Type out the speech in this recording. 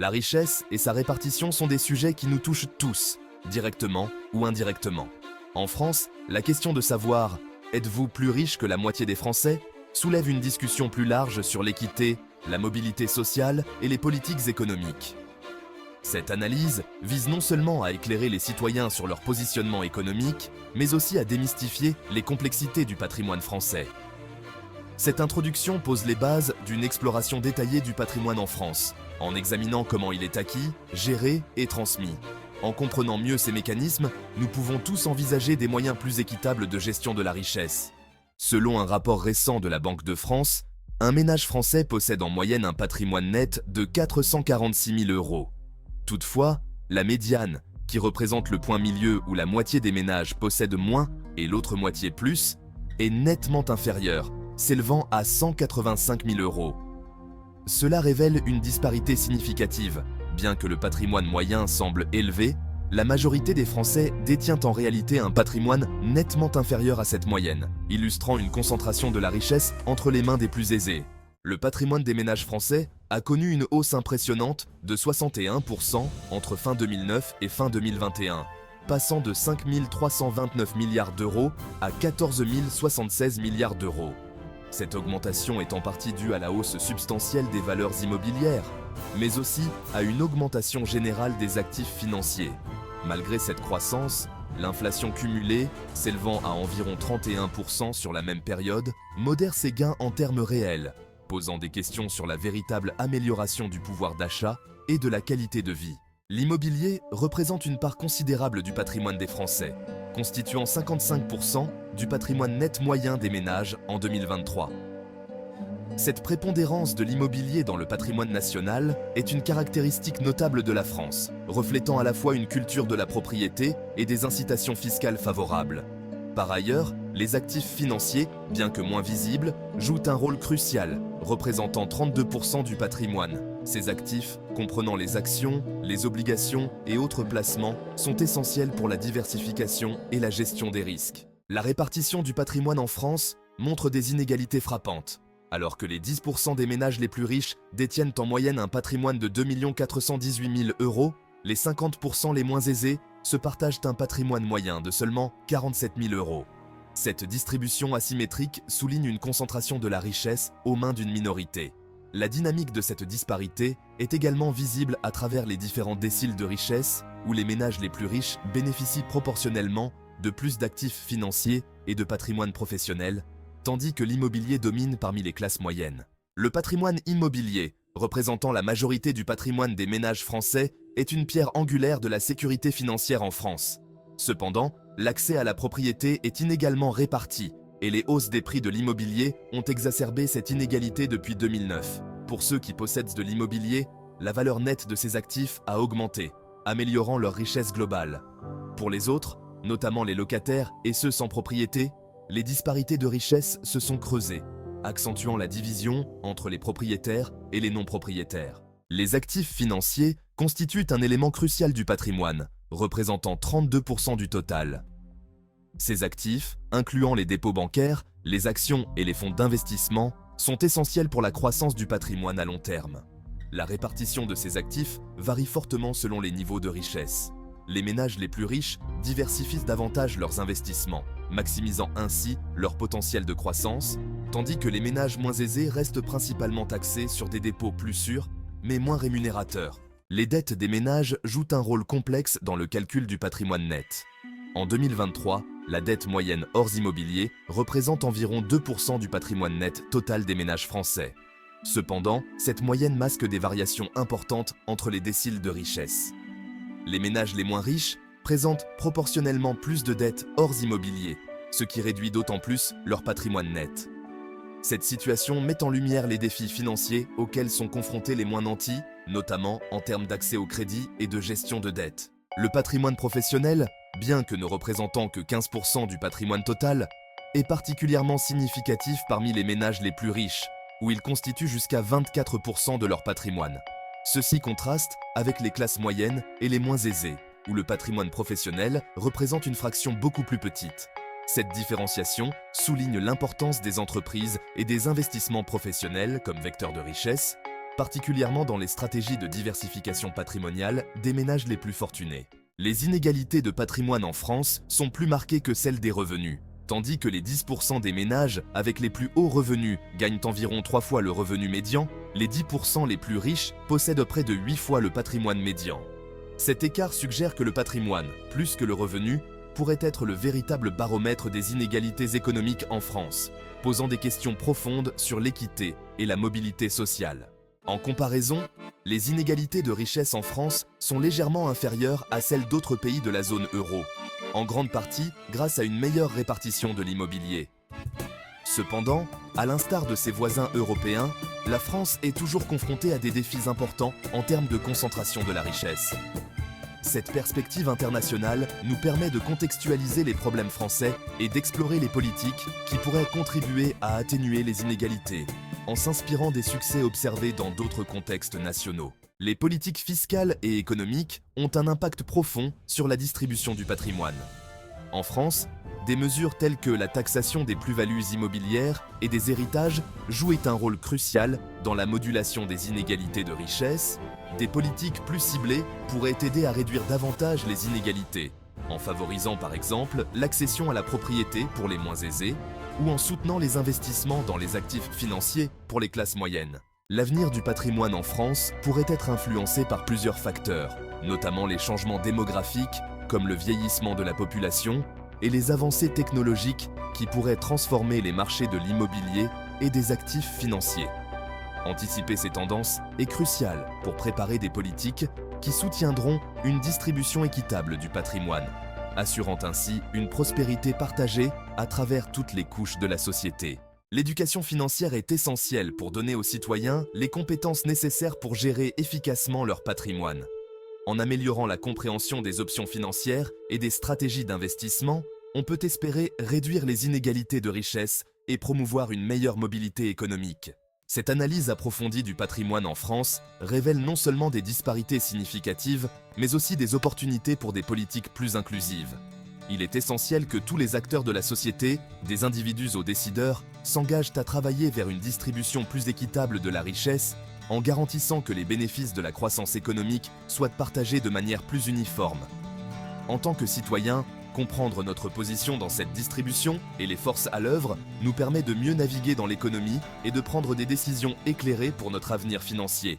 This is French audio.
La richesse et sa répartition sont des sujets qui nous touchent tous, directement ou indirectement. En France, la question de savoir « êtes-vous plus riche que la moitié des Français ?» soulève une discussion plus large sur l'équité, la mobilité sociale et les politiques économiques. Cette analyse vise non seulement à éclairer les citoyens sur leur positionnement économique, mais aussi à démystifier les complexités du patrimoine français. Cette introduction pose les bases d'une exploration détaillée du patrimoine en France, en examinant comment il est acquis, géré et transmis. En comprenant mieux ces mécanismes, nous pouvons tous envisager des moyens plus équitables de gestion de la richesse. Selon un rapport récent de la Banque de France, un ménage français possède en moyenne un patrimoine net de 446 000 €. Toutefois, la médiane, qui représente le point milieu où la moitié des ménages possèdent moins et l'autre moitié plus, est nettement inférieure, s'élevant à 185 000 €. Cela révèle une disparité significative. Bien que le patrimoine moyen semble élevé, la majorité des Français détient en réalité un patrimoine nettement inférieur à cette moyenne, illustrant une concentration de la richesse entre les mains des plus aisés. Le patrimoine des ménages français a connu une hausse impressionnante de 61% entre fin 2009 et fin 2021, passant de 5 329 milliards d'euros à 14 076 milliards d'euros. Cette augmentation est en partie due à la hausse substantielle des valeurs immobilières, mais aussi à une augmentation générale des actifs financiers. Malgré cette croissance, l'inflation cumulée, s'élevant à environ 31% sur la même période, modère ses gains en termes réels, posant des questions sur la véritable amélioration du pouvoir d'achat et de la qualité de vie. L'immobilier représente une part considérable du patrimoine des Français, constituant 55% du patrimoine net moyen des ménages en 2023. Cette prépondérance de l'immobilier dans le patrimoine national est une caractéristique notable de la France, reflétant à la fois une culture de la propriété et des incitations fiscales favorables. Par ailleurs, les actifs financiers, bien que moins visibles, jouent un rôle crucial, représentant 32% du patrimoine. Ces actifs, comprenant les actions, les obligations et autres placements, sont essentiels pour la diversification et la gestion des risques. La répartition du patrimoine en France montre des inégalités frappantes. Alors que les 10% des ménages les plus riches détiennent en moyenne un patrimoine de 2 418 000 €, les 50% les moins aisés se partagent un patrimoine moyen de seulement 47 000 €. Cette distribution asymétrique souligne une concentration de la richesse aux mains d'une minorité. La dynamique de cette disparité est également visible à travers les différents déciles de richesse où les ménages les plus riches bénéficient proportionnellement de plus d'actifs financiers et de patrimoine professionnel, tandis que l'immobilier domine parmi les classes moyennes. Le patrimoine immobilier, représentant la majorité du patrimoine des ménages français, est une pierre angulaire de la sécurité financière en France. Cependant, l'accès à la propriété est inégalement réparti et les hausses des prix de l'immobilier ont exacerbé cette inégalité depuis 2009. Pour ceux qui possèdent de l'immobilier, la valeur nette de ces actifs a augmenté, améliorant leur richesse globale. Pour les autres, notamment les locataires et ceux sans propriété, les disparités de richesse se sont creusées, accentuant la division entre les propriétaires et les non-propriétaires. Les actifs financiers constituent un élément crucial du patrimoine, représentant 32% du total. Ces actifs, incluant les dépôts bancaires, les actions et les fonds d'investissement, sont essentiels pour la croissance du patrimoine à long terme. La répartition de ces actifs varie fortement selon les niveaux de richesse. Les ménages les plus riches diversifient davantage leurs investissements, maximisant ainsi leur potentiel de croissance, tandis que les ménages moins aisés restent principalement taxés sur des dépôts plus sûrs, mais moins rémunérateurs. Les dettes des ménages jouent un rôle complexe dans le calcul du patrimoine net. En 2023, la dette moyenne hors immobilier représente environ 2% du patrimoine net total des ménages français. Cependant, cette moyenne masque des variations importantes entre les déciles de richesse. Les ménages les moins riches présentent proportionnellement plus de dettes hors immobilier, ce qui réduit d'autant plus leur patrimoine net. Cette situation met en lumière les défis financiers auxquels sont confrontés les moins nantis, notamment en termes d'accès au crédit et de gestion de dettes. Le patrimoine professionnel, bien que ne représentant que 15% du patrimoine total, est particulièrement significatif parmi les ménages les plus riches, où il constitue jusqu'à 24% de leur patrimoine. Ceci contraste avec les classes moyennes et les moins aisées, où le patrimoine professionnel représente une fraction beaucoup plus petite. Cette différenciation souligne l'importance des entreprises et des investissements professionnels comme vecteurs de richesse, particulièrement dans les stratégies de diversification patrimoniale des ménages les plus fortunés. Les inégalités de patrimoine en France sont plus marquées que celles des revenus. Tandis que les 10% des ménages avec les plus hauts revenus gagnent environ 3 fois le revenu médian, les 10% les plus riches possèdent près de 8 fois le patrimoine médian. Cet écart suggère que le patrimoine, plus que le revenu, pourrait être le véritable baromètre des inégalités économiques en France, posant des questions profondes sur l'équité et la mobilité sociale. En comparaison, les inégalités de richesse en France sont légèrement inférieures à celles d'autres pays de la zone euro, en grande partie grâce à une meilleure répartition de l'immobilier. Cependant, à l'instar de ses voisins européens, la France est toujours confrontée à des défis importants en termes de concentration de la richesse. Cette perspective internationale nous permet de contextualiser les problèmes français et d'explorer les politiques qui pourraient contribuer à atténuer les inégalités, en s'inspirant des succès observés dans d'autres contextes nationaux. Les politiques fiscales et économiques ont un impact profond sur la distribution du patrimoine. En France, des mesures telles que la taxation des plus-values immobilières et des héritages jouaient un rôle crucial dans la modulation des inégalités de richesse. Des politiques plus ciblées pourraient aider à réduire davantage les inégalités, en favorisant par exemple l'accession à la propriété pour les moins aisés ou en soutenant les investissements dans les actifs financiers pour les classes moyennes. L'avenir du patrimoine en France pourrait être influencé par plusieurs facteurs, notamment les changements démographiques comme le vieillissement de la population et les avancées technologiques qui pourraient transformer les marchés de l'immobilier et des actifs financiers. Anticiper ces tendances est crucial pour préparer des politiques qui soutiendront une distribution équitable du patrimoine, assurant ainsi une prospérité partagée à travers toutes les couches de la société. L'éducation financière est essentielle pour donner aux citoyens les compétences nécessaires pour gérer efficacement leur patrimoine. En améliorant la compréhension des options financières et des stratégies d'investissement, on peut espérer réduire les inégalités de richesse et promouvoir une meilleure mobilité économique. Cette analyse approfondie du patrimoine en France révèle non seulement des disparités significatives, mais aussi des opportunités pour des politiques plus inclusives. Il est essentiel que tous les acteurs de la société, des individus aux décideurs, s'engagent à travailler vers une distribution plus équitable de la richesse, en garantissant que les bénéfices de la croissance économique soient partagés de manière plus uniforme. En tant que citoyens, comprendre notre position dans cette distribution et les forces à l'œuvre nous permet de mieux naviguer dans l'économie et de prendre des décisions éclairées pour notre avenir financier.